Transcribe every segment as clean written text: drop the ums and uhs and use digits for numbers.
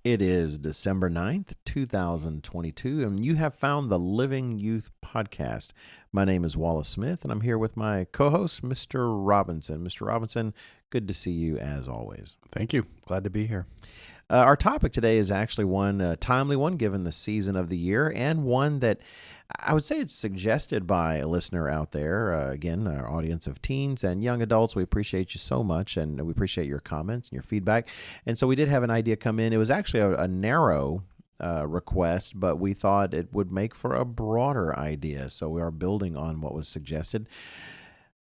It is December 9th, 2022, and you have found the Living Youth Podcast. My name is Wallace Smith, and I'm here with my co-host, Mr. Robinson. Mr. Robinson, good to see you as always. Thank you. Glad to be here. Our topic today is actually one timely one given the season of the year, and one that I would say it's suggested by a listener out there. Again, our audience of teens and young adults, we appreciate you so much, and we appreciate your comments and your feedback. And so we did have an idea come in. It was actually a narrow request, but we thought it would make for a broader idea. So we are building on what was suggested.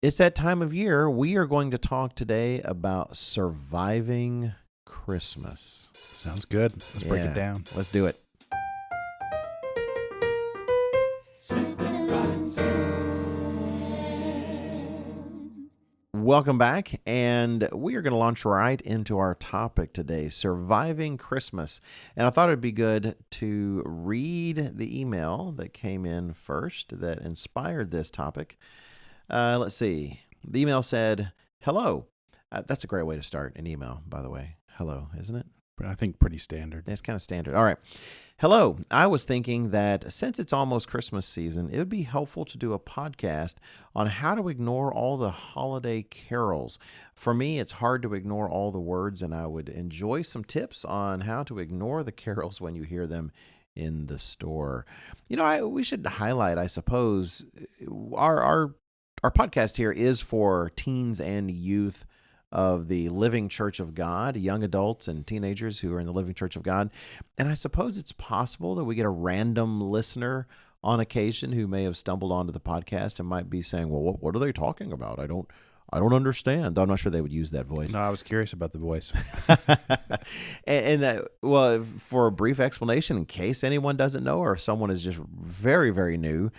It's that time of year. We are going to talk today about surviving Christmas. Sounds good. Let's break it down. Let's do it. Welcome back, and we are going to launch right into our topic today, surviving Christmas. And I thought it'd be good to read the email that came in first that inspired this topic. Let's see. The email said, hello. That's a great way to start an email, by the way. Hello, isn't it? I think pretty standard. It's kind of standard. All right. Hello. I was thinking that since it's almost Christmas season, it would be helpful to do a podcast on how to ignore all the holiday carols. For me, it's hard to ignore all the words, and I would enjoy some tips on how to ignore the carols when you hear them in the store. You know, we should highlight, I suppose, our podcast here is for teens and youth of the Living Church of God, young adults and teenagers who are in the Living Church of God. And I suppose it's possible that we get a random listener on occasion who may have stumbled onto the podcast and might be saying, well, what are they talking about? I don't understand. I'm not sure they would use that voice. No, I was curious about the voice. and that, well, for a brief explanation, in case anyone doesn't know or if someone is just very, very new,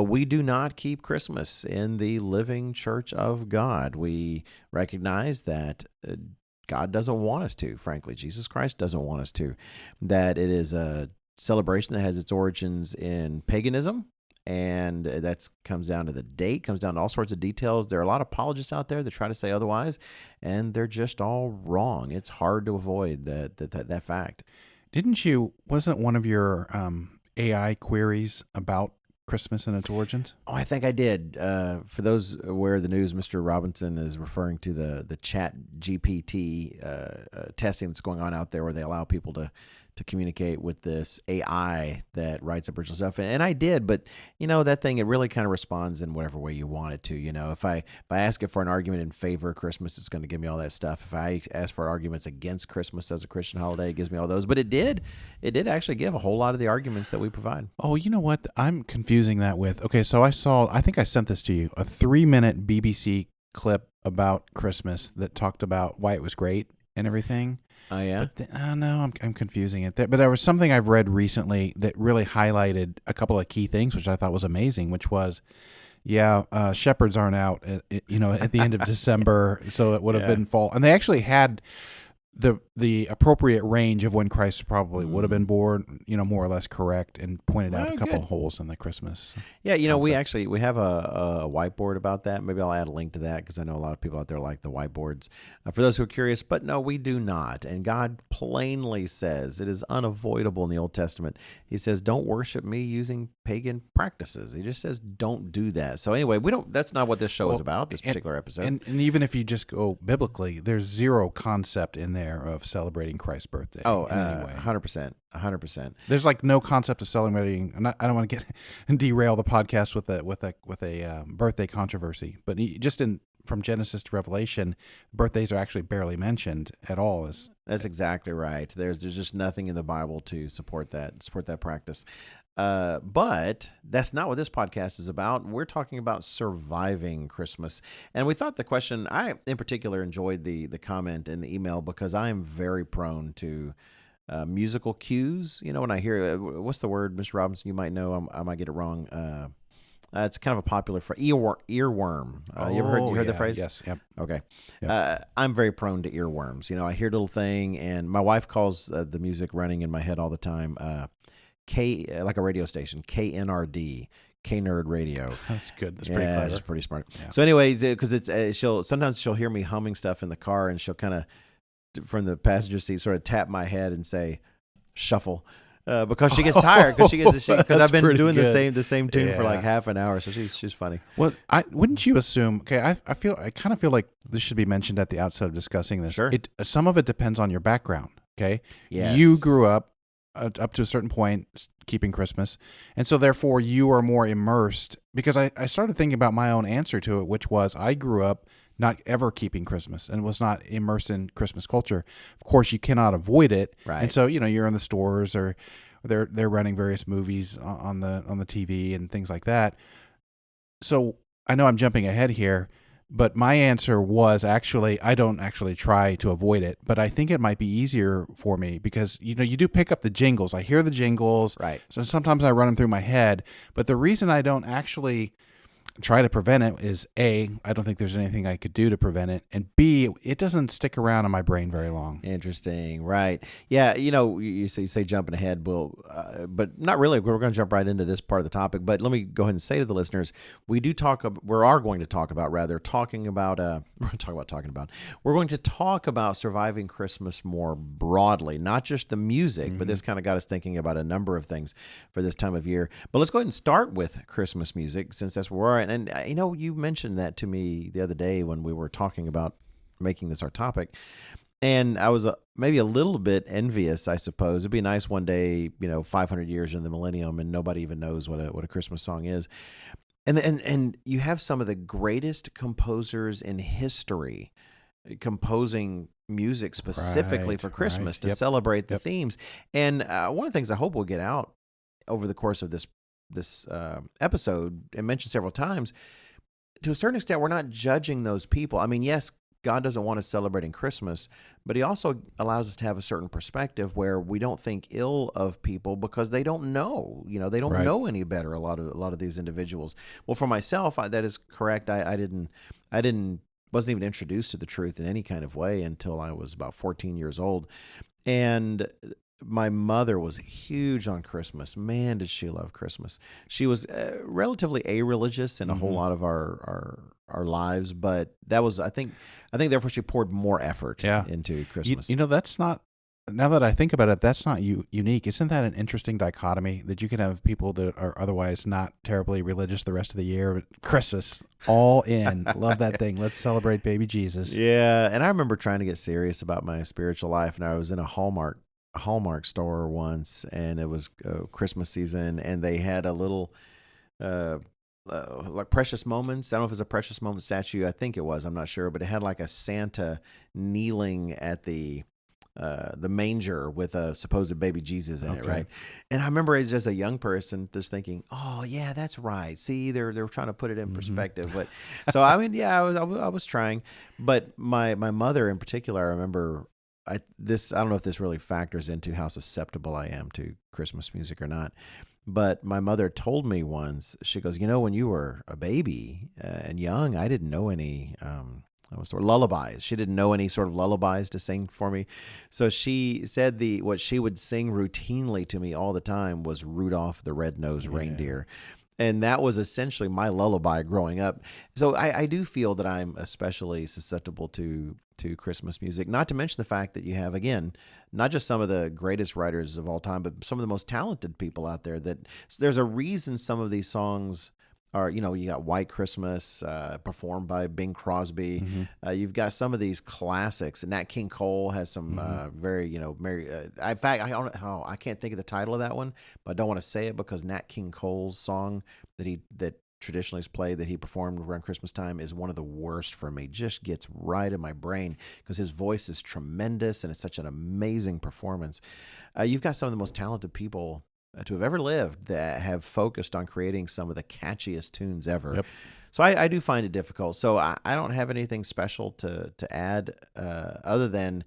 we do not keep Christmas in the Living Church of God. We recognize that God doesn't want us to, frankly. Jesus Christ doesn't want us to. That it is a celebration that has its origins in paganism, and that comes down to the date, comes down to all sorts of details. There are a lot of apologists out there that try to say otherwise, and they're just all wrong. It's hard to avoid that fact. Wasn't one of your AI queries about Christmas and its origins? Oh, I think I did. For those aware of the news, Mr. Robinson is referring to the Chat GPT testing that's going on out there where they allow people to communicate with this AI that writes up original stuff. And I did, but you know, that thing, it really kind of responds in whatever way you want it to. You know, if I ask it for an argument in favor of Christmas, it's going to give me all that stuff. If I ask for arguments against Christmas as a Christian holiday, it gives me all those. But it did actually give a whole lot of the arguments that we provide. Oh, you know what? I'm confusing that with, okay, so I think I sent this to you, a 3-minute BBC clip about Christmas that talked about why it was great and everything. Oh, yeah? No, I'm confusing it. But there was something I've read recently that really highlighted a couple of key things, which I thought was amazing, which was, shepherds aren't out, at the end of December, so it would have been fall. And they actually had the appropriate range of when Christ probably would have been born, more or less correct, and pointed out a couple of holes in the Christmas. Yeah, we have a whiteboard about that. Maybe I'll add a link to that because I know a lot of people out there like the whiteboards. For those who are curious, but no, we do not. And God plainly says it is unavoidable in the Old Testament. He says, don't worship me using pagan practices. He just says, don't do that. So anyway, that's not what this show is about, this particular episode. And even if you just go biblically, there's zero concept in there of celebrating Christ's birthday. Oh, 100%. There's like no concept of celebrating. I don't want to derail the podcast with a birthday controversy, but from Genesis to Revelation, birthdays are actually barely mentioned at all. That's exactly right. There's just nothing in the Bible to support that practice. But that's not what this podcast is about. We're talking about surviving Christmas. And we thought the question, I in particular enjoyed the comment in the email because I am very prone to musical cues. You know, when I hear, what's the word, Mr. Robinson, you might know, I might get it wrong. It's kind of a popular phrase, earworm. You ever heard the phrase? Yes. Yep. Okay. Yep. I'm very prone to earworms. You know, I hear a little thing, and my wife calls the music running in my head all the time like a radio station, KNRD, K-Nerd Radio. That's good. That's pretty clever. That's pretty smart. Yeah. So anyway, because sometimes she'll hear me humming stuff in the car, and she'll kind of from the passenger seat sort of tap my head and say, shuffle. Because she gets tired because because I've been pretty doing good. the same tune for like Yeah. half an hour, so she's funny. Well, wouldn't you assume? Okay, I kind of feel like this should be mentioned at the outset of discussing this. Sure. Some of it depends on your background. Okay, Yes. you grew up up to a certain point keeping Christmas, and so therefore you are more immersed. Because I started thinking about my own answer to it, which was I grew up not ever keeping Christmas and was not immersed in Christmas culture. Of course, you cannot avoid it, Right. and so you're in the stores or they're running various movies on the TV and things like that. So I know I'm jumping ahead here, but my answer was actually I don't actually try to avoid it, but I think it might be easier for me because you do pick up the jingles. I hear the jingles, Right. so sometimes I run them through my head. But the reason I don't actually try to prevent it is A, I don't think there's anything I could do to prevent it, and B, it doesn't stick around in my brain very long. Interesting, right? Yeah, you say jumping ahead, but not really. We're going to jump right into this part of the topic. But let me go ahead and say to the listeners, we are going to talk about we're going to talk about surviving Christmas more broadly, not just the music, but this kind of got us thinking about a number of things for this time of year. But let's go ahead and start with Christmas music since that's where we're at. And you mentioned that to me the other day when we were talking about making this our topic. And I was maybe a little bit envious, I suppose. It'd be nice one day, 500 years in the millennium, and nobody even knows what a Christmas song is. And you have some of the greatest composers in history composing music specifically for Christmas to celebrate the themes. And one of the things I hope we'll get out over the course of this episode and mentioned several times, to a certain extent, we're not judging those people. I mean, yes, God doesn't want us celebrating Christmas, but he also allows us to have a certain perspective where we don't think ill of people because they don't know, they don't know any better. A lot of these individuals. Well, for myself, that is correct. Wasn't even introduced to the truth in any kind of way until I was about 14 years old. And my mother was huge on Christmas. Man, did she love Christmas. She was relatively a-religious in a whole lot of our lives, but that was, I think therefore she poured more effort into Christmas. That's not, now that I think about it, that's not unique. Isn't that an interesting dichotomy that you can have people that are otherwise not terribly religious the rest of the year, but Christmas, all in, love that thing. Let's celebrate baby Jesus. Yeah, and I remember trying to get serious about my spiritual life, and I was in a Hallmark store once, and it was Christmas season, and they had a little like Precious Moments. I don't know if it's a Precious Moment statue. I think it was. I'm not sure, but it had like a Santa kneeling at the manger with a supposed baby Jesus in it, right? And I remember as just a young person just thinking, "Oh yeah, that's right." See, they're trying to put it in perspective. But so I mean, yeah, I was trying, but my mother in particular, I remember. I don't know if this really factors into how susceptible I am to Christmas music or not, but my mother told me once, she goes, when you were a baby and young, I didn't know any sort of lullabies. She didn't know any sort of lullabies to sing for me. So she said what she would sing routinely to me all the time was Rudolph the Red-Nosed Reindeer. And that was essentially my lullaby growing up. So I do feel that I'm especially susceptible to Christmas music, not to mention the fact that you have, again, not just some of the greatest writers of all time, but some of the most talented people out there. There's a reason some of these songs are, you got White Christmas performed by Bing Crosby. You've got some of these classics. Nat King Cole has some very, in fact, I can't think of the title of that one, but I don't want to say it because Nat King Cole's song that traditionally is played that he performed around Christmas time is one of the worst for me. Just gets right in my brain because his voice is tremendous and it's such an amazing performance. You've got some of the most talented people to have ever lived that have focused on creating some of the catchiest tunes ever. Yep. So I do find it difficult. So I don't have anything special to add other than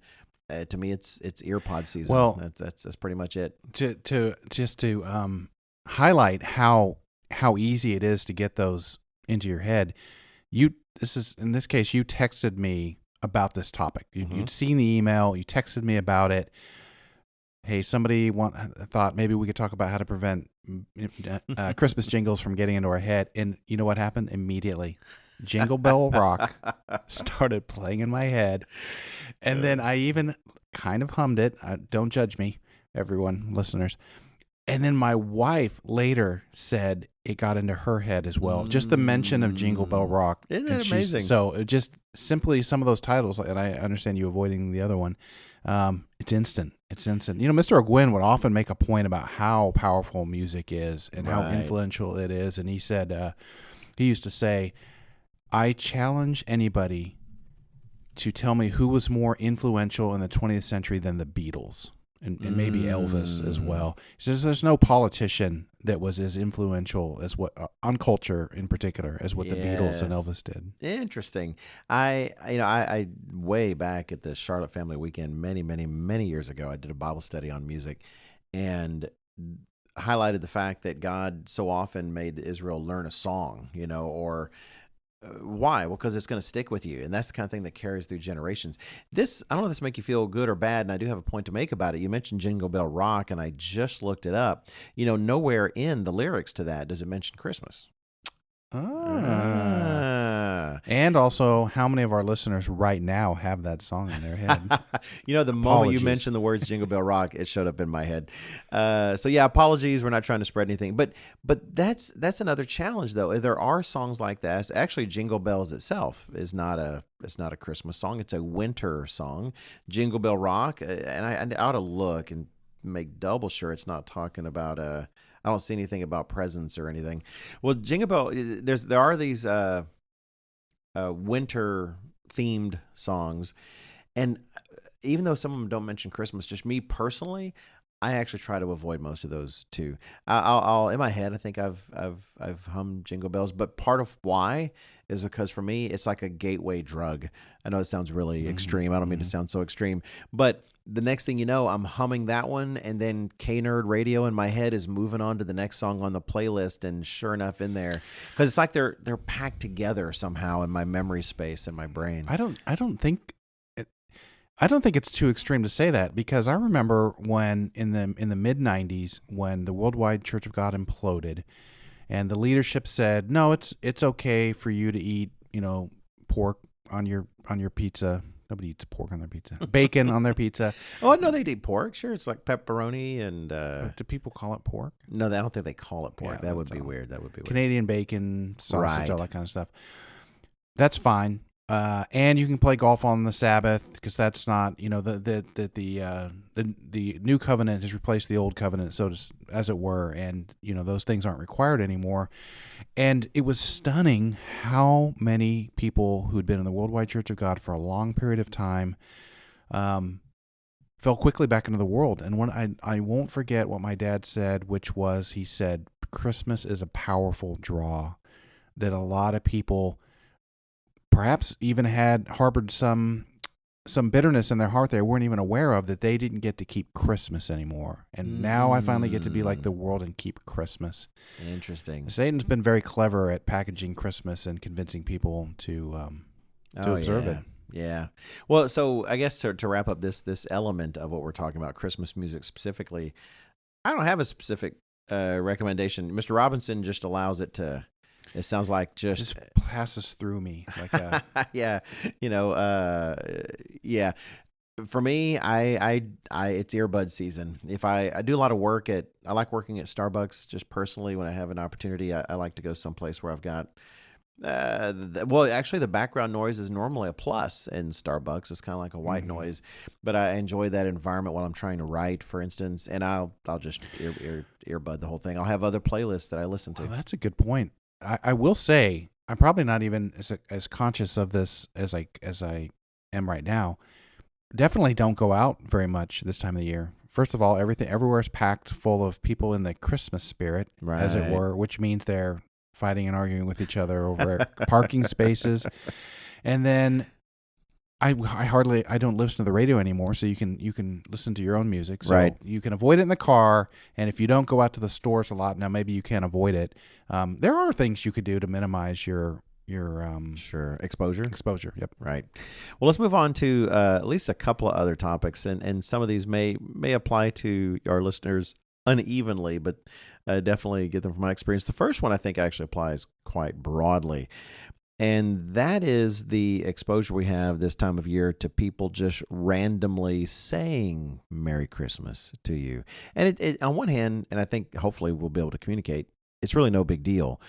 to me it's earpod season. Well, that's pretty much it. To highlight how easy it is to get those into your head. In this case you texted me about this topic. You'd seen the email, you texted me about it. Hey, somebody thought maybe we could talk about how to prevent Christmas jingles from getting into our head. And you know what happened? Immediately, Jingle Bell Rock started playing in my head. And then I even kind of hummed it. Don't judge me. everyone, listeners. And then my wife later said it got into her head as well. Just the mention of Jingle Bell Rock. Isn't that and amazing? So it just simply some of those titles, and I understand you avoiding the other one. It's instant. It's instant. Mr. O'Gwyn would often make a point about how powerful music is and how influential it is. And he said, he used to say, I challenge anybody to tell me who was more influential in the 20th century than the Beatles. And maybe Elvis as well. He says there's no politician that was as influential as what on culture in particular as what the Beatles and Elvis did. Interesting. I way back at the Charlotte Family Weekend many years ago, I did a Bible study on music and highlighted the fact that God so often made Israel learn a song, or why? Well, because it's going to stick with you, and that's the kind of thing that carries through generations. I don't know if this make you feel good or bad, and I do have a point to make about it. You mentioned Jingle Bell Rock, and I just looked it up. Nowhere in the lyrics to that does it mention Christmas. And also, how many of our listeners right now have that song in their head? The moment you mentioned the words Jingle Bell Rock, it showed up in my head. So yeah, apologies. We're not trying to spread anything, but that's another challenge though. There are songs like that. Actually, Jingle Bells itself is not a Christmas song. It's a winter song. Jingle Bell Rock, and I ought to look and make double sure it's not talking about I don't see anything about presents or anything. Well, Jingle Bell, there are these winter themed songs, and even though some of them don't mention Christmas, just me personally, I actually try to avoid most of those too. I'll in my head, I think I've hummed Jingle Bells, but part of why is because for me it's like a gateway drug. I know it sounds really extreme. I don't mean to sound so extreme, but the next thing you know, I'm humming that one, and then K-Nerd Radio in my head is moving on to the next song on the playlist, and sure enough, in there, because it's like they're packed together somehow in my memory space in my brain. I don't think it's too extreme to say that, because I remember when in the mid '90s when the Worldwide Church of God imploded, and the leadership said, no, it's okay for you to eat pork on your pizza. Nobody eats pork on their pizza. Bacon on their pizza. Oh, no, they eat pork. Sure, it's like pepperoni and... do people call it pork? No, I don't think they call it pork. Yeah, that would be weird. That would be weird. Canadian bacon, sausage, all that kind of stuff. That's fine. And you can play golf on the Sabbath, because that's not, the new covenant has replaced the old covenant, so as it were, and those things aren't required anymore. And it was stunning how many people who'd been in the Worldwide Church of God for a long period of time fell quickly back into the world. And when I won't forget what my dad said, which was, he said, Christmas is a powerful draw, that a lot of people perhaps even had harbored some bitterness in their heart they weren't even aware of, that they didn't get to keep Christmas anymore. And now I finally get to be like the world and keep Christmas. Interesting. Satan's been very clever at packaging Christmas and convincing people to observe it. Yeah. Well, so I guess to wrap up this element of what we're talking about, Christmas music specifically, I don't have a specific recommendation. Mr. Robinson just allows it to... It sounds like just passes through me like a yeah, yeah. For me, I it's earbud season. If I do a lot of work I like working at Starbucks just personally. When I have an opportunity, I like to go someplace where I've got actually the background noise is normally a plus in Starbucks. It's kind of like a white noise, but I enjoy that environment while I'm trying to write, for instance, and I'll just earbud the whole thing. I'll have other playlists that I listen to. Oh, that's a good point. I will say I'm probably not even as conscious of this as I am right now. Definitely don't go out very much this time of the year. First of all, everywhere is packed full of people in the Christmas spirit, as it were, which means they're fighting and arguing with each other over parking spaces. And then I don't listen to the radio anymore, so you can listen to your own music. So you can avoid it in the car, and if you don't go out to the stores a lot, now maybe you can't avoid it. There are things you could do to minimize your exposure. Yep. Right. Well, let's move on to at least a couple of other topics, and some of these may apply to our listeners unevenly, but definitely get them from my experience. The first one I think actually applies quite broadly. And that is the exposure we have this time of year to people just randomly saying Merry Christmas to you. And it on one hand, and I think hopefully we'll be able to communicate, it's really no big deal.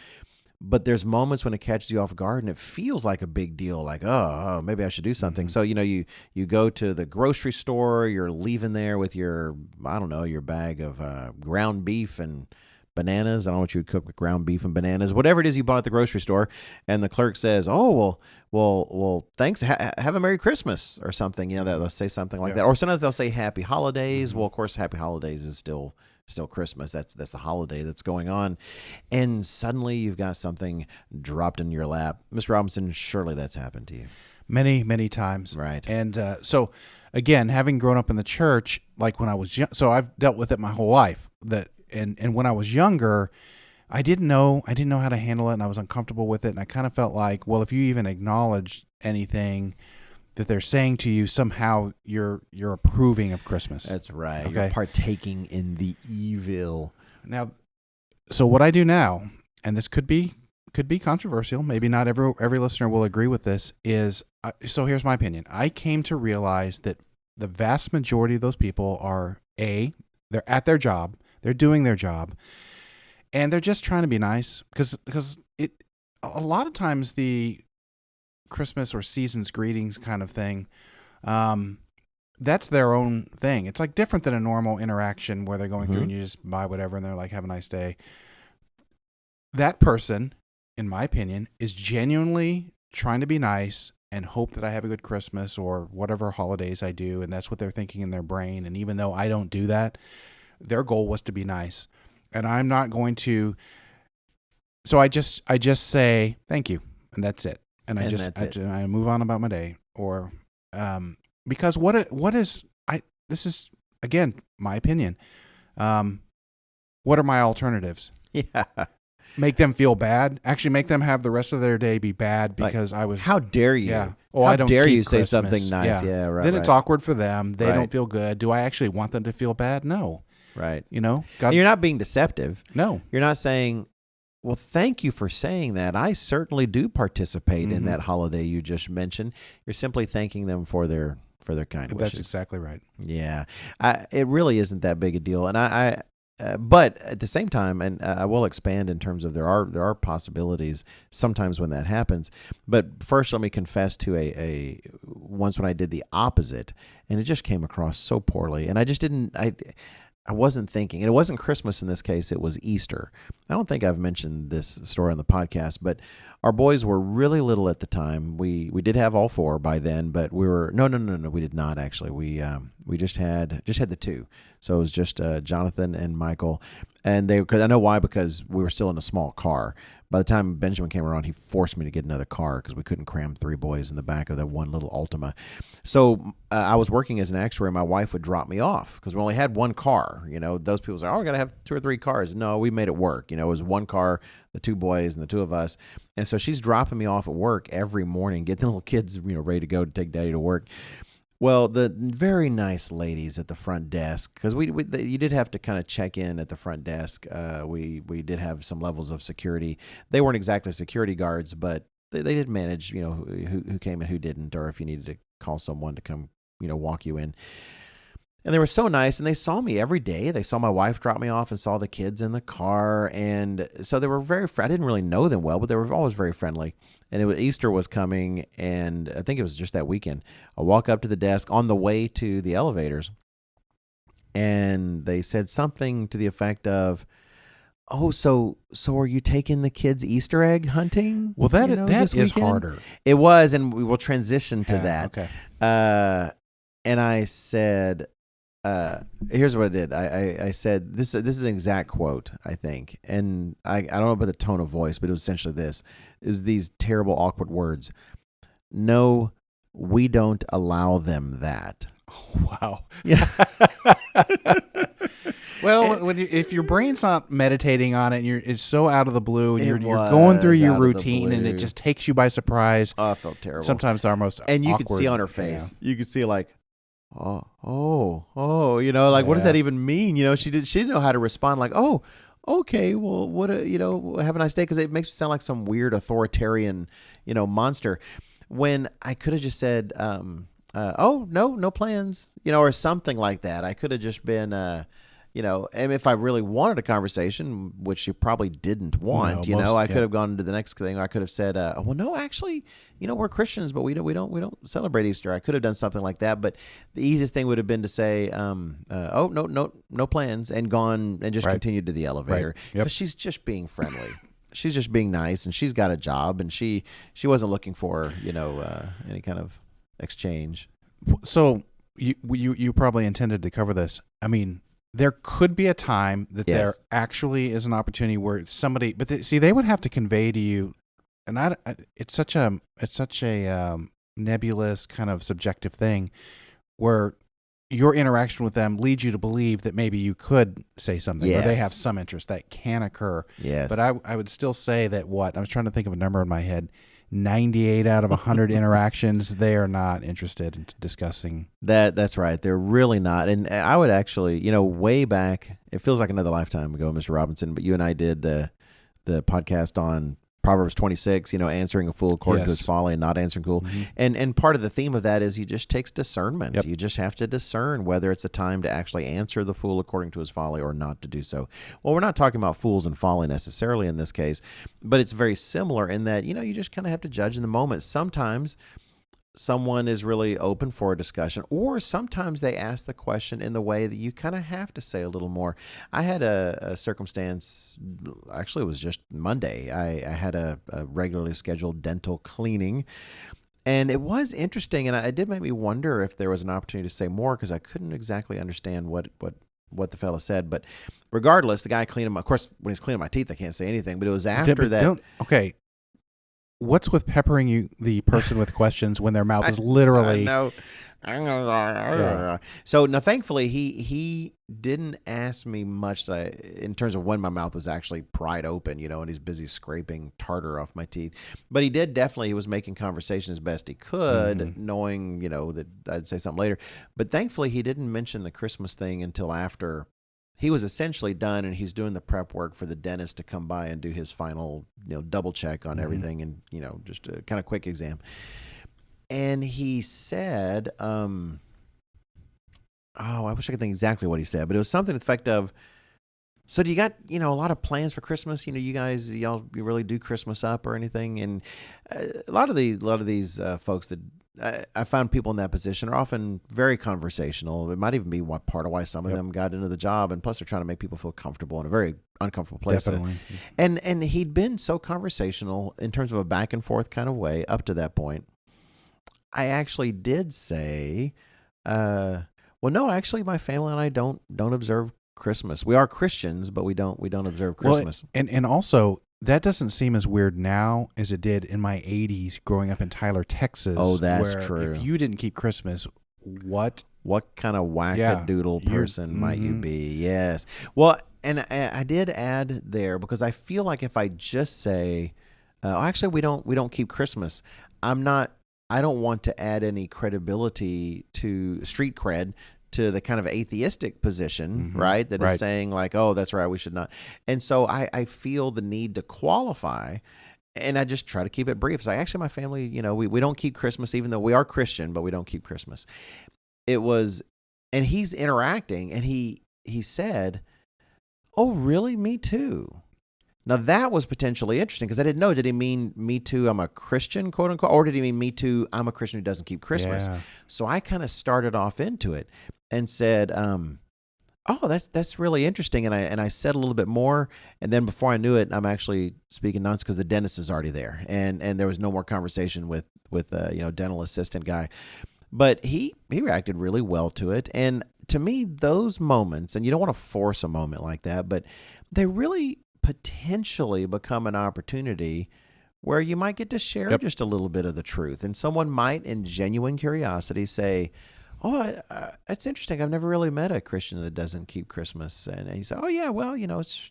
But there's moments when it catches you off guard and it feels like a big deal, like, oh, maybe I should do something. So, you go to the grocery store, you're leaving there with your, I don't know, your bag of ground beef and bananas. I don't know what you would cook with ground beef and bananas, whatever it is you bought at the grocery store. And the clerk says, oh, well, thanks. Have a Merry Christmas or something. They'll say something like that. Or sometimes they'll say Happy Holidays. Well, of course, Happy Holidays is still Christmas. That's the holiday that's going on. And suddenly you've got something dropped in your lap. Mr. Robinson, surely that's happened to you. Many, many times. Right. And so, again, having grown up in the church, like when I was young, so I've dealt with it my whole life. And when I was younger, I didn't know how to handle it, and I was uncomfortable with it. And I kind of felt like, well, if you even acknowledge anything that they're saying to you, somehow you're approving of Christmas. That's right. Okay? You're partaking in the evil. Now, so what I do now, and this could be controversial, maybe not every listener will agree with this, is so here's my opinion. I came to realize that the vast majority of those people are they're at their job, they're doing their job, and they're just trying to be nice because a lot of times the Christmas or season's greetings kind of thing, that's their own thing. It's like different than a normal interaction where they're going through and you just buy whatever and they're like, have a nice day. That person, in my opinion, is genuinely trying to be nice and hope that I have a good Christmas or whatever holidays I do. And that's what they're thinking in their brain. And even though I don't do that, their goal was to be nice. And I'm not going to, so I just say, thank you. And that's it. And I move on about my day, or because this is again my opinion. What are my alternatives? Yeah, make them feel bad. Actually, make them have the rest of their day be bad because I was. How dare you? Yeah. Oh, I don't dare you Christmas. say something nice? Yeah, right. Then it's awkward for them. They Right. don't feel good. Do I actually want them to feel bad? No. Right. God, You're not being deceptive. no. You're not saying, well, thank you for saying that. I certainly do participate in that holiday you just mentioned. You're simply thanking them for their kind wishes. That's exactly right. Yeah, it really isn't that big a deal. And but at the same time, and I will expand in terms of there are possibilities sometimes when that happens. But first, let me confess to a once when I did the opposite, and it just came across so poorly, and I just didn't. I wasn't thinking, and it wasn't Christmas in this case, it was Easter. I don't think I've mentioned this story on the podcast, but our boys were really little at the time. We did have all four by then, but we were, no, we did not actually. We just had the two. So it was just Jonathan and Michael, and because I know why, because we were still in a small car. By the time Benjamin came around, he forced me to get another car because we couldn't cram three boys in the back of that one little Altima. So I was working as an actuary. My wife would drop me off because we only had one car. Those people say, "Oh, we got to have 2 or 3 cars." No, we made it work. It was one car, the 2 boys and the 2 of us. And so she's dropping me off at work every morning, getting the little kids, ready to go to take daddy to work. Well, the very nice ladies at the front desk, because you did have to kind of check in at the front desk. We did have some levels of security. They weren't exactly security guards, but they did manage, who came and who didn't, or if you needed to call someone to come, walk you in. And they were so nice, and they saw me every day. They saw my wife drop me off and saw the kids in the car. And so they were I didn't really know them well, but they were always very friendly. And Easter was coming, and I think it was just that weekend. I walk up to the desk on the way to the elevators, and they said something to the effect of, "Oh, so are you taking the kids Easter egg hunting?" Well, that this is weekend?" harder. It was, and we will transition to Yeah, that. Okay. And I said, here's what I did. I said, this is an exact quote, I think. And I don't know about the tone of voice, but it was essentially this, is these terrible, awkward words. "No, we don't allow them that." Wow. Yeah. Well, if your brain's not meditating on it, and it's so out of the blue, and you're was going through your out of the routine, and it blue. just takes you by surprise. Oh, I felt terrible. Sometimes our most And you could awkward- see on her face. You could see like, oh, like, what does Yeah. that even mean? She didn't know how to respond. Like, oh, okay, well, what, have a nice day. Because it makes me sound like some weird authoritarian, monster. When I could have just said, oh, no plans, or something like that. I could have just been, and if I really wanted a conversation, which you probably didn't want, I could have gone to the next thing. I could have said, well, no, actually, we're Christians, but we don't celebrate Easter. I could have done something like that, but the easiest thing would have been to say, oh, no plans, and gone and just continued to the elevator, because she's just being friendly. She's just being nice, and she's got a job, and she wasn't looking for any kind of exchange. So you probably intended to cover this. I mean, there could be a time that there actually is an opportunity where somebody, but they would have to convey to you, and it's such a nebulous kind of subjective thing, where your interaction with them leads you to believe that maybe you could say something, or they have some interest that can occur. Yes, but I would still say that I was trying to think of a number in my head. 98 out of 100 interactions, they are not interested in discussing. That's right. They're really not. And I would actually, way back, it feels like another lifetime ago, Mr. Robinson, but you and I did the podcast on Proverbs 26, answering a fool according to his folly and not answering fool. Mm-hmm. And part of the theme of that is he just takes discernment. Yep. You just have to discern whether it's a time to actually answer the fool according to his folly or not to do so. Well, we're not talking about fools and folly necessarily in this case, but it's very similar in that, you just kind of have to judge in the moment. Sometimes someone is really open for a discussion, or sometimes they ask the question in the way that you kind of have to say a little more. I had a circumstance, actually it was just Monday. I had a regularly scheduled dental cleaning, and it was interesting, and it did make me wonder if there was an opportunity to say more, because I couldn't exactly understand what the fella said. But regardless, the guy cleaned them. Of course, when he's cleaning my teeth, I can't say anything, but it was after that. Okay. What's with peppering the person with questions when their mouth is literally? I know. So now, thankfully, he didn't ask me much in terms of when my mouth was actually pried open, and he's busy scraping tartar off my teeth. But he was making conversation as best he could, knowing, that I'd say something later. But thankfully, he didn't mention the Christmas thing until after he was essentially done, and he's doing the prep work for the dentist to come by and do his final, double check on everything, and, just a kind of quick exam. And he said, I wish I could think exactly what he said, but it was something to the effect of, so do you got, a lot of plans for Christmas? You guys, you really do Christmas up or anything? And a lot of these folks that I found people in that position are often very conversational. It might even be part of why some of them got into the job. And plus, they're trying to make people feel comfortable in a very uncomfortable place. Definitely. And he'd been so conversational in terms of a back and forth kind of way up to that point. I actually did say, well, no, actually, my family and I don't observe Christmas. We are Christians, but we don't observe Christmas. Well, and also, that doesn't seem as weird now as it did in my 80s growing up in Tyler, Texas. Oh, that's true. If you didn't keep Christmas, what kind of wackadoodle person might you be? Yes. Well, and I did add there, because I feel like if I just say, actually, we don't keep Christmas, I don't want to add any credibility to street cred to the kind of atheistic position, right? That is saying like, oh, that's right, we should not. And so I feel the need to qualify, and I just try to keep it brief. It's like, actually, my family, we don't keep Christmas, even though we are Christian, but we don't keep Christmas. And he's interacting, and he said, oh, really? Me too. Now, that was potentially interesting, because I didn't know, did he mean me too, I'm a Christian, quote unquote, or did he mean me too, I'm a Christian who doesn't keep Christmas? Yeah. So I kind of started off into it and said, oh, that's really interesting. And I said a little bit more, and then before I knew it, I'm actually speaking nonsense because the dentist is already there, and there was no more conversation with dental assistant guy. But he reacted really well to it. And to me, those moments, and you don't want to force a moment like that, but they really potentially become an opportunity where you might get to share just a little bit of the truth. And someone might, in genuine curiosity, say, oh, that's interesting. I've never really met a Christian that doesn't keep Christmas. And he said, oh, yeah, well, it's,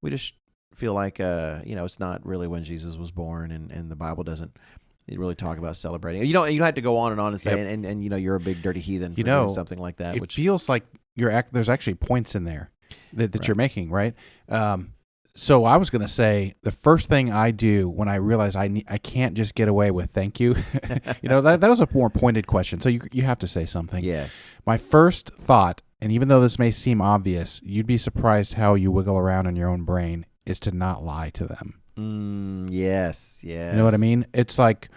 we just feel like, it's not really when Jesus was born, and the Bible doesn't really talk about celebrating. You have to go on and say, and you're a big dirty heathen for doing something like that. It feels like there's actually points in there. that you're making, right? So I was going to say the first thing I do when I realize I can't just get away with thank you, that was a more pointed question. So you have to say something. Yes. My first thought, and even though this may seem obvious, you'd be surprised how you wiggle around in your own brain, is to not lie to them. Yes. You know what I mean? It's like,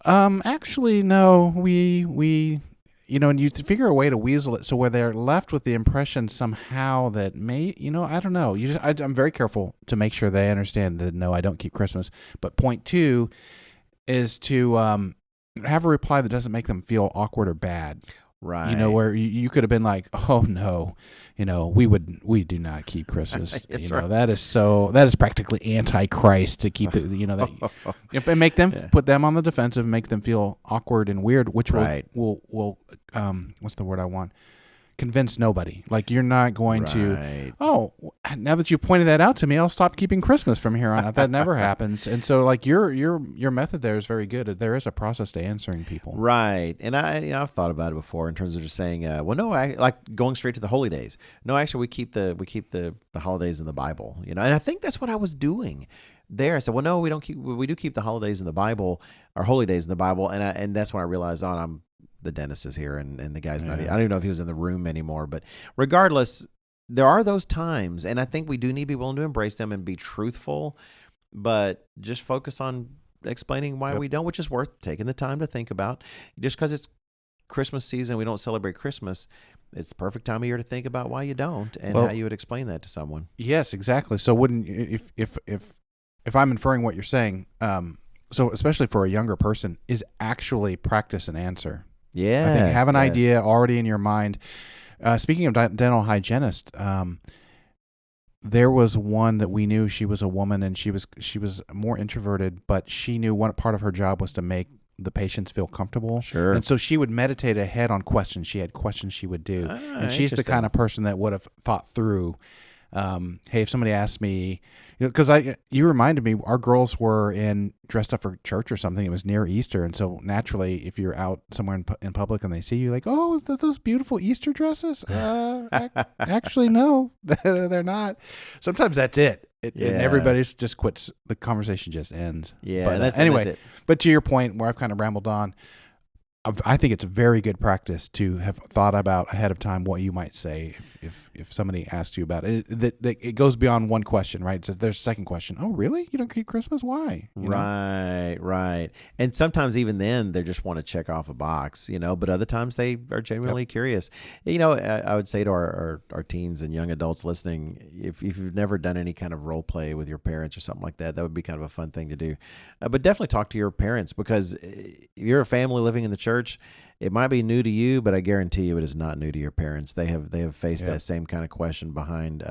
actually, no, we and you figure a way to weasel it so where they're left with the impression somehow that I don't know. I'm very careful to make sure they understand that no, I don't keep Christmas. But point two is to have a reply that doesn't make them feel awkward or bad. Right. Where you could have been like, oh no, we do not keep Christmas. Right. That is practically anti-Christ to keep it, and make them put them on the defensive, make them feel awkward and weird, which will what's the word I want? Convince nobody. Like you're not going to, oh, now that you pointed that out to me, I'll stop keeping Christmas from here on out. That never happens. And so like your method there is very good. There is a process to answering people. Right. And I've thought about it before in terms of just saying, well, no, I like going straight to the holy days. No, actually we keep the holidays in the Bible, and I think that's what I was doing there. I said, well, no, we do keep the holidays in the Bible, our holy days in the Bible. And that's when I realized, the dentist is here and the guy's not. I don't even know if he was in the room anymore. But regardless, there are those times, and I think we do need to be willing to embrace them and be truthful, but just focus on explaining why we don't, which is worth taking the time to think about. Just because it's Christmas season, we don't celebrate Christmas, it's the perfect time of year to think about why you don't and how you would explain that to someone. Yes, exactly. So wouldn't if I'm inferring what you're saying, so especially for a younger person, is actually practice and answer. Yeah, I think have an idea already in your mind. Speaking of dental hygienist, there was one that we knew. She was a woman, and she was more introverted, but she knew one part of her job was to make the patients feel comfortable. Sure. And so she would meditate ahead on questions. She had questions she would do, and she's the kind of person that would have thought through. Hey, if somebody asked me, because you reminded me, our girls were dressed up for church or something. It was near Easter, and so naturally, if you're out somewhere in public and they see you, like, oh, those beautiful Easter dresses. Actually, no, they're not. Sometimes that's it. And everybody's just quits. The conversation just ends. Yeah. But anyway, but to your point, where I've kind of rambled on, I think it's a very good practice to have thought about ahead of time what you might say if somebody asks you about it. It goes beyond one question, right? So there's a second question. Oh, really? You don't keep Christmas? Why? Right. And sometimes even then they just want to check off a box, but other times they are genuinely curious. I would say to our teens and young adults listening, if you've never done any kind of role play with your parents or something like that, that would be kind of a fun thing to do. But definitely talk to your parents, because you're a family living in the church. It might be new to you, but I guarantee you it is not new to your parents. They have faced that same kind of question behind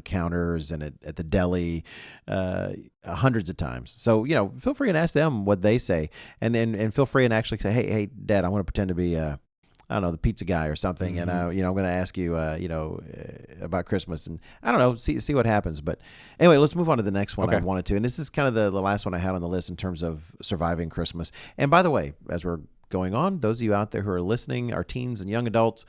counters and at the deli hundreds of times. So feel free and ask them what they say, and feel free and actually say, hey, Dad, I want to pretend to be I don't know, the pizza guy or something, and I'm going to ask you about Christmas, and I don't know, see what happens. But anyway, let's move on to the next one. I wanted to, and this is kind of the last one I had on the list in terms of surviving Christmas. And by the way, as we're going on, those of you out there who are listening, our teens and young adults,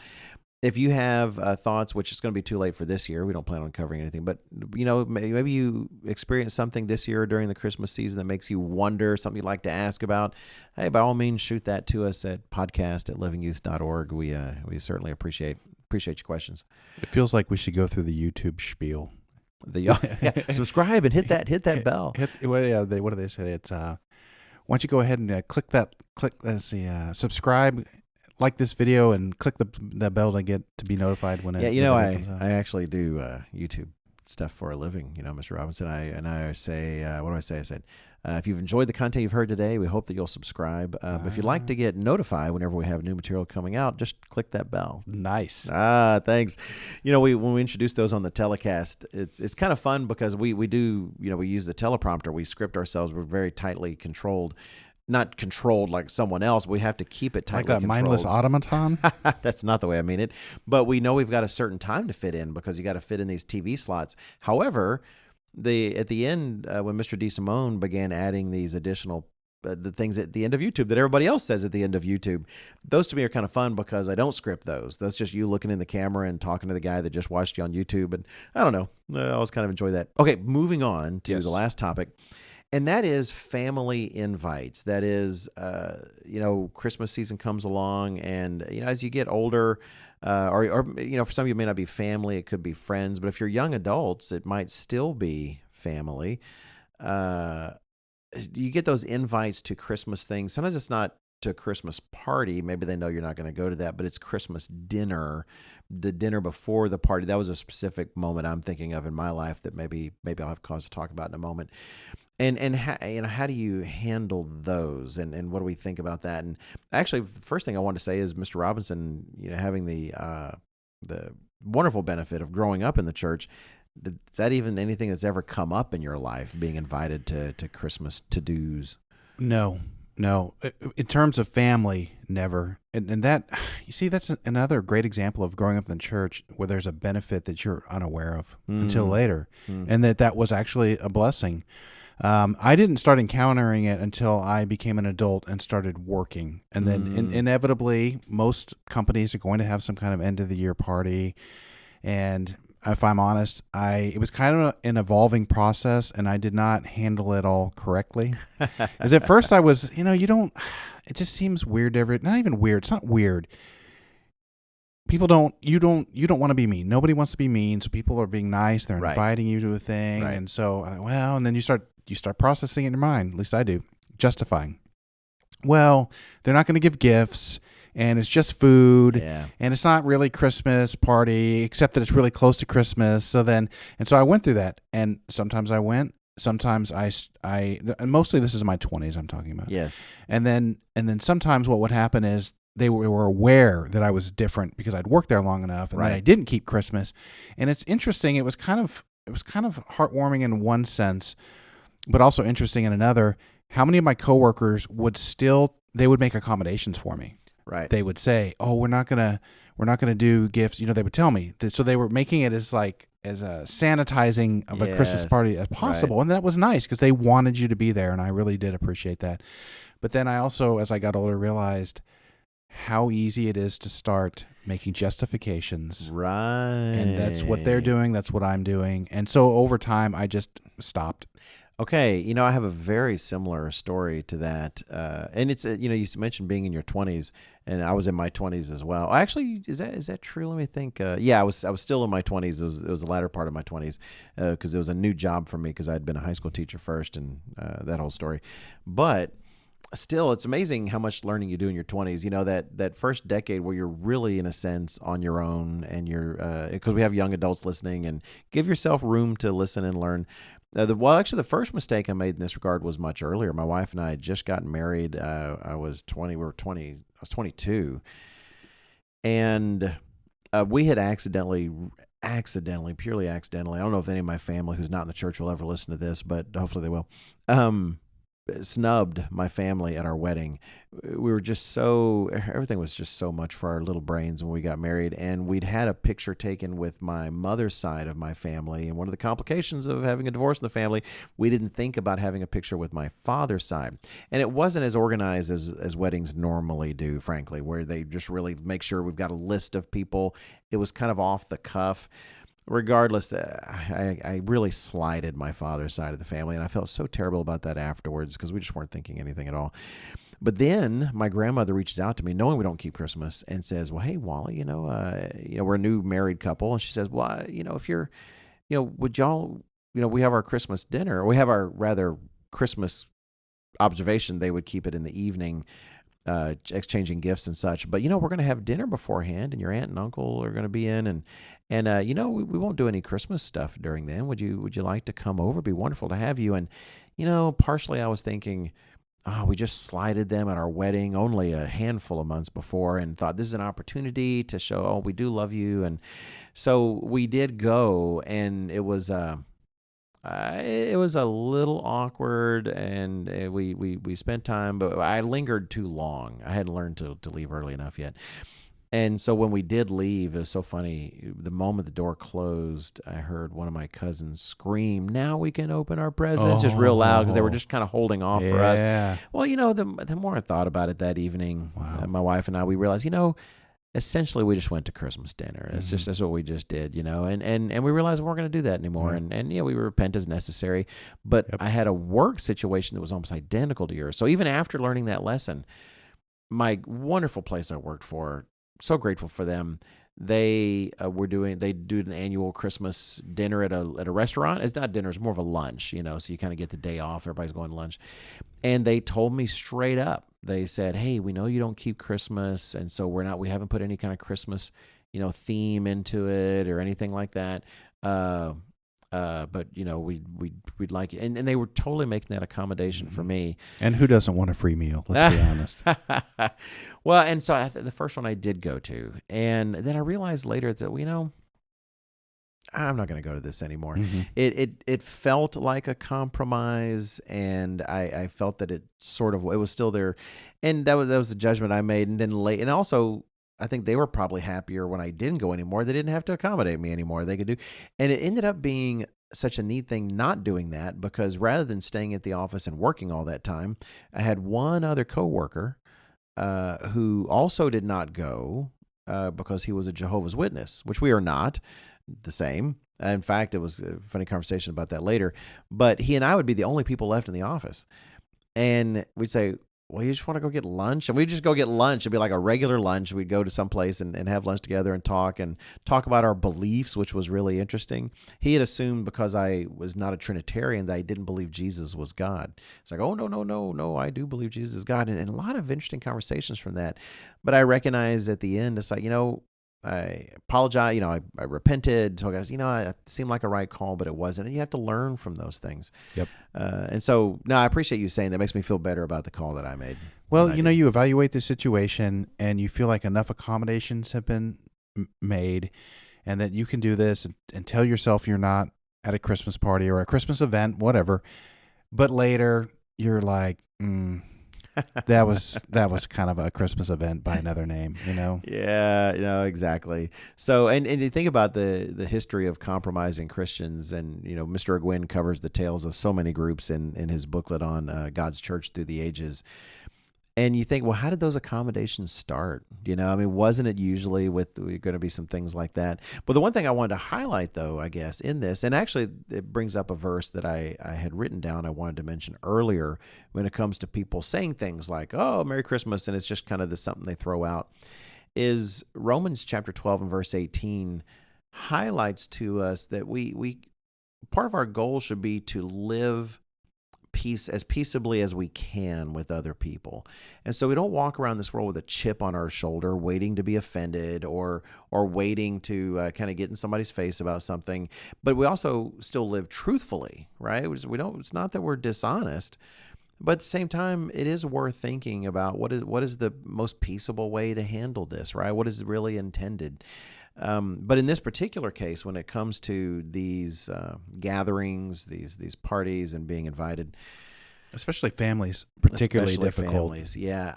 if you have thoughts, which is going to be too late for this year, we don't plan on covering anything, but maybe you experienced something this year during the Christmas season that makes you wonder, something you'd like to ask about, hey, by all means, shoot that to us at podcast@livingyouth.org. We certainly appreciate your questions. It feels like we should go through the YouTube spiel. Subscribe and hit that bell. What do they say? It's why don't you go ahead and click subscribe, like this video, and click the bell to be notified when it comes out. I actually do YouTube stuff for a living, Mr. Robinson. I say, what do I say? I said, if you've enjoyed the content you've heard today, we hope that you'll subscribe. But if you'd like to get notified whenever we have new material coming out, just click that bell. Nice. Thanks. When we introduce those on the telecast, it's kind of fun because we do, we use the teleprompter. We script ourselves. We're very tightly controlled. Not controlled like someone else. We have to keep it tightly controlled. Like a mindless automaton? That's not the way I mean it. But we know we've got a certain time to fit in because you got to fit in these TV slots. However, at the end, when Mr. DeSimone began adding these additional the things at the end of YouTube that everybody else says at the end of YouTube. Those to me are kind of fun because I don't script those. That's just you looking in the camera and talking to the guy that just watched you on YouTube. And I don't know. I always kind of enjoy that. Okay, moving on to the last topic. And that is family invites. That is, Christmas season comes along, and as you get older, or for some of you it may not be family, it could be friends. But if you're young adults, it might still be family. You get those invites to Christmas things. Sometimes it's not to a Christmas party. Maybe they know you're not going to go to that, but it's Christmas dinner, the dinner before the party. That was a specific moment I'm thinking of in my life that maybe I'll have cause to talk about in a moment. And how do you handle those, and what do we think about that? And actually, the first thing I want to say is Mr. Robinson, having the wonderful benefit of growing up in the church. Is that even anything that's ever come up in your life, being invited to Christmas to-dos? No. In terms of family, never. And that, you see, that's another great example of growing up in the church where there's a benefit that you're unaware of until later, and that was actually a blessing. I didn't start encountering it until I became an adult and started working. And then inevitably, most companies are going to have some kind of end-of-the-year party. And if I'm honest, it was kind of an evolving process, and I did not handle it all correctly. Because at first I was, it just seems weird not even weird. It's not weird. People you don't want to be mean. Nobody wants to be mean. So people are being nice. They're inviting you to a thing. Right. And so, and then you start processing it in your mind. At least I do. Justifying. Well, they're not going to give gifts. And it's just food, and it's not really Christmas party, except that it's really close to Christmas. So I went through that, and sometimes I went, sometimes and mostly this is my 20s I'm talking about. Yes. And then sometimes what would happen is they were aware that I was different because I'd worked there long enough, and then I didn't keep Christmas. And it's interesting. It was kind of heartwarming in one sense, but also interesting in another. How many of my coworkers they would make accommodations for me. Right. They would say, "Oh, we're not gonna do gifts." They would tell me. So they were making it as a sanitizing of a Christmas party as possible, and that was nice because they wanted you to be there, and I really did appreciate that. But then I also, as I got older, realized how easy it is to start making justifications. Right. And that's what they're doing. That's what I'm doing. And so over time, I just stopped. Okay, I have a very similar story to that, and it's you mentioned being in your 20s, and I was in my 20s as well. Actually, is that true? Let me think. I was still in my 20s. It was the latter part of my 20s because it was a new job for me because I'd been a high school teacher first, and that whole story. But still, it's amazing how much learning you do in your 20s. That first decade where you're really, in a sense, on your own, and you're because we have young adults listening, and give yourself room to listen and learn. The first mistake I made in this regard was much earlier. My wife and I had just gotten married. I was 20. We were 20. I was 22, and we had purely accidentally. I don't know if any of my family who's not in the church will ever listen to this, but hopefully they will. Snubbed my family at our wedding. We were everything was just so much for our little brains when we got married, and we'd had a picture taken with my mother's side of my family, and one of the complications of having a divorce in the family, we didn't think about having a picture with my father's side. And it wasn't as organized as weddings normally do, frankly, where they just really make sure we've got a list of people. It was kind of off the cuff. Regardless, I really slighted my father's side of the family, and I felt so terrible about that afterwards because we just weren't thinking anything at all. But then my grandmother reaches out to me, knowing we don't keep Christmas, and says, "Well, hey, Wally, we're a new married couple," and she says, "Well, if you're, would y'all, we have our Christmas dinner, or we have our rather Christmas observation. They would keep it in the evening." Exchanging gifts and such, but we're going to have dinner beforehand, and your aunt and uncle are going to be in, and we won't do any Christmas stuff during then. Would you like to come over? It'd be wonderful to have you. And partially I was thinking, we just slighted them at our wedding only a handful of months before, and thought this is an opportunity to show, we do love you. And so we did go, and it was a little awkward, and we spent time, but I lingered too long. I hadn't learned to leave early enough yet. And so when we did leave, it was so funny. The moment the door closed, I heard one of my cousins scream, "Now we can open our presents," just real loud because they were Oh, just kind of holding off for us. yeah. Well, the more I thought about it that evening, Wow. my wife and I, we realized, essentially we just went to Christmas dinner. Mhm. That's what we just did, and we realized we weren't going to do that anymore. Yeah. And we repent as necessary. But Yep. I had a work situation that was almost identical to yours. So even after learning that lesson, my wonderful place I worked for, so grateful for them. They do an annual Christmas dinner at a restaurant. It's not dinner, it's more of a lunch, so you kind of get the day off. Everybody's going to lunch. And they told me straight up, they said, "Hey, we know you don't keep Christmas, and so we haven't put any kind of Christmas, theme into it or anything like that. Uh, but we'd like it." And they were totally making that accommodation for Mhm. me. And who doesn't want a free meal? Let's be honest. Well, and so the first one I did go to, and then I realized later that I'm not going to go to this anymore. Mhm. It felt like a compromise, and I felt that it was still there, and that was the judgment I made. And then late, and also I think they were probably happier when I didn't go anymore. They didn't have to accommodate me anymore. They could do, and it ended up being such a neat thing not doing that, because rather than staying at the office and working all that time, I had one other coworker who also did not go because he was a Jehovah's Witness, which we are not the same. In fact, it was a funny conversation about that later. But he and I would be the only people left in the office. And we'd say, "Well, you just want to go get lunch?" And we'd just go get lunch. It'd be like a regular lunch. We'd go to some place and have lunch together and talk about our beliefs, which was really interesting. He had assumed because I was not a Trinitarian that I didn't believe Jesus was God. It's like, "Oh, no, no, no, no, I do believe Jesus is God." And a lot of interesting conversations from that. But I recognize at the end, it's like, I apologize. I repented, told guys, it seemed like a right call, but it wasn't. And you have to learn from those things. Yep. And so, no, I appreciate you saying that. Makes me feel better about the call that I made. Well, when I did. you evaluate the situation and you feel like enough accommodations have been made and that you can do this and tell yourself you're not at a Christmas party or a Christmas event, whatever. But later you're like, that was kind of a Christmas event by another name, Yeah, exactly. So, and you think about the history of compromising Christians, and Mr. Ogwyn covers the tales of so many groups in his booklet on God's Church Through the Ages. And you think, well, how did those accommodations start? Wasn't it usually with going to be some things like that? But the one thing I wanted to highlight, though, I guess, in this, and actually it brings up a verse that I had written down I wanted to mention earlier when it comes to people saying things like, "Oh, Merry Christmas," and it's just kind of something they throw out, is Romans chapter 12 and verse 18 highlights to us that we part of our goal should be to live as peaceably as we can with other people. And so we don't walk around this world with a chip on our shoulder waiting to be offended or waiting to kind of get in somebody's face about something, but we also still live truthfully, right? We don't, it's not that we're dishonest, but at the same time, it is worth thinking about what is the most peaceable way to handle this, right? What is really intended? But in this particular case, when it comes to these gatherings, these parties, and being invited, especially families, particularly especially difficult. families, yeah,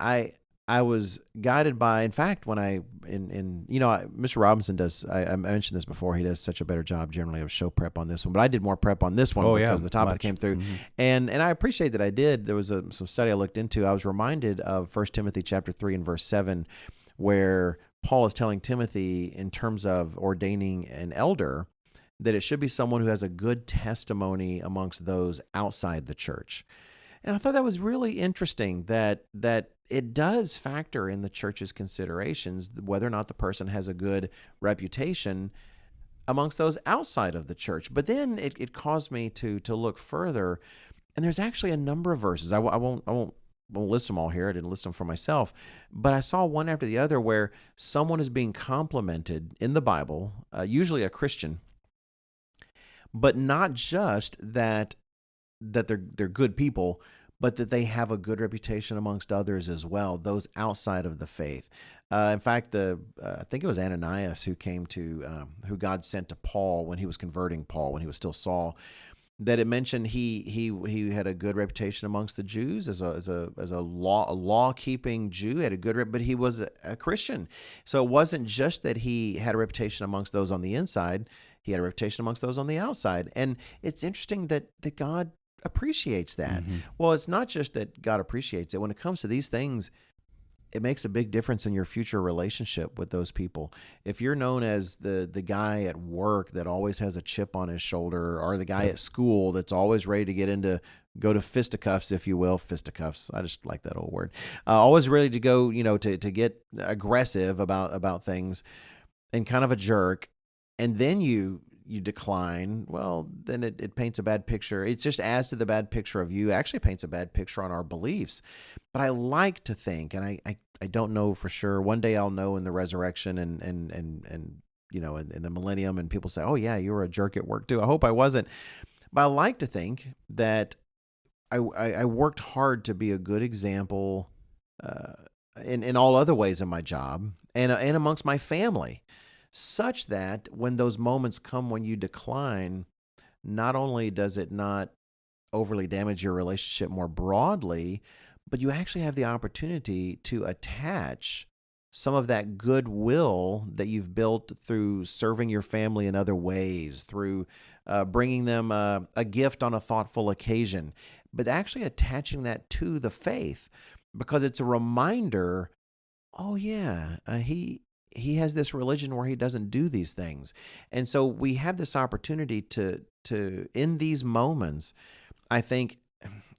I was guided by. In fact, when Mr. Robinson does. I mentioned this before. He does such a better job generally of show prep on this one, but I did more prep on this one Oh, because yeah, the topic much. came through, Mhm. and I appreciate that I did. There was some study I looked into. I was reminded of 1 Timothy chapter 3 and verse 7, where Paul is telling Timothy in terms of ordaining an elder that it should be someone who has a good testimony amongst those outside the church. And I thought that was really interesting that it does factor in the church's considerations whether or not the person has a good reputation amongst those outside of the church. But then it caused me to look further, and there's actually a number of verses. I won't list them all here. I didn't list them for myself, but I saw one after the other where someone is being complimented in the Bible, usually a Christian, but not just that they're good people, but that they have a good reputation amongst others as well, those outside of the faith. In fact, I think it was Ananias who came to who God sent to Paul when he was converting Paul when he was still Saul. that it mentioned he had a good reputation amongst the Jews as a law keeping Jew, had a good but he was a Christian. So it wasn't just that he had a reputation amongst those on the inside, he had a reputation amongst those on the outside. And it's interesting that God appreciates that. Mm-hmm. Well, it's not just that God appreciates it. When it comes to these things, it makes a big difference in your future relationship with those people. If you're known as the guy at work that always has a chip on his shoulder, or the guy at school that's always ready to go to fisticuffs, if you will, fisticuffs. I just like that old word. Always ready to go, to get aggressive about things, and kind of a jerk, and then you decline, well, then it paints a bad picture. It just adds to the bad picture of you. It actually paints a bad picture on our beliefs. But I like to think, and I don't know for sure, one day I'll know in the resurrection and in the millennium, and people say, oh yeah, you were a jerk at work too. I hope I wasn't. But I like to think that I worked hard to be a good example in all other ways in my job and amongst my family, such that when those moments come when you decline, not only does it not overly damage your relationship more broadly, but you actually have the opportunity to attach some of that goodwill that you've built through serving your family in other ways, through bringing them a gift on a thoughtful occasion, but actually attaching that to the faith, because it's a reminder, oh yeah, he has this religion where he doesn't do these things. And so we have this opportunity to in these moments, I think,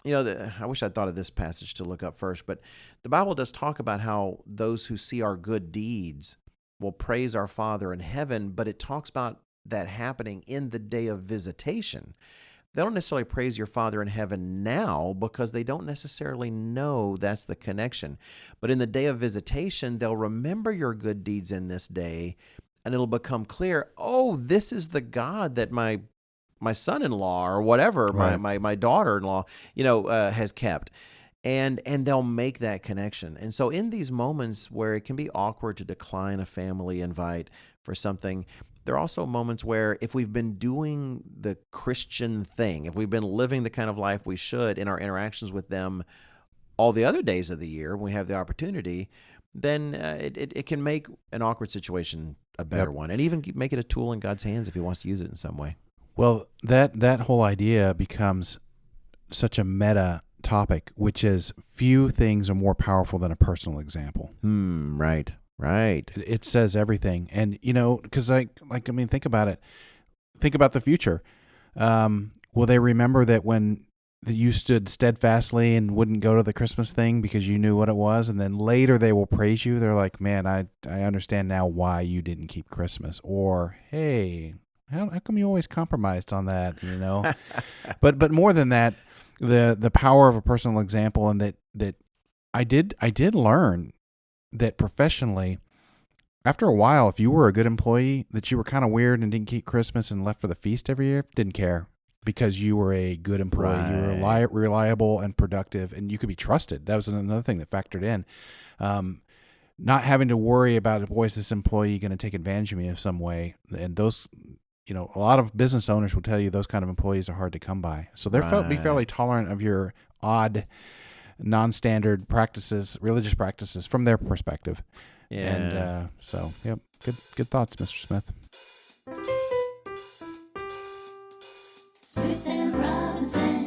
I wish I'd thought of this passage to look up first, but the Bible does talk about how those who see our good deeds will praise our Father in heaven, but it talks about that happening in the day of visitation. They don't necessarily praise your Father in heaven now because they don't necessarily know that's the connection. But in the day of visitation, they'll remember your good deeds in this day, and it'll become clear, oh, this is the God that my son-in-law or whatever, Right. my daughter-in-law, has kept. And they'll make that connection. And so in these moments where it can be awkward to decline a family invite for something, there are also moments where if we've been doing the Christian thing, if we've been living the kind of life we should in our interactions with them all the other days of the year when we have the opportunity, then it can make an awkward situation a better one, and even make it a tool in God's hands if he wants to use it in some way. Well, that whole idea becomes such a meta topic, which is few things are more powerful than a personal example. Right. It says everything. And, because think about it. Think about the future. Will they remember that when you stood steadfastly and wouldn't go to the Christmas thing because you knew what it was, and then later they will praise you? They're like, man, I understand now why you didn't keep Christmas. Or, hey, how come you always compromised on that, But more than that, the power of a personal example, and that I did learn that professionally, after a while, if you were a good employee, that you were kind of weird and didn't keep Christmas and left for the feast every year, didn't care, because you were a good employee. Right. You were reliable and productive, and you could be trusted. That was another thing that factored in. Not having to worry about, boy, is this employee going to take advantage of me in some way? And those, a lot of business owners will tell you those kind of employees are hard to come by. So they're be fairly tolerant of your odd, non-standard practices, religious practices from their perspective. Yeah. And yep, good thoughts, Mr. Smith. Smith and Robinson.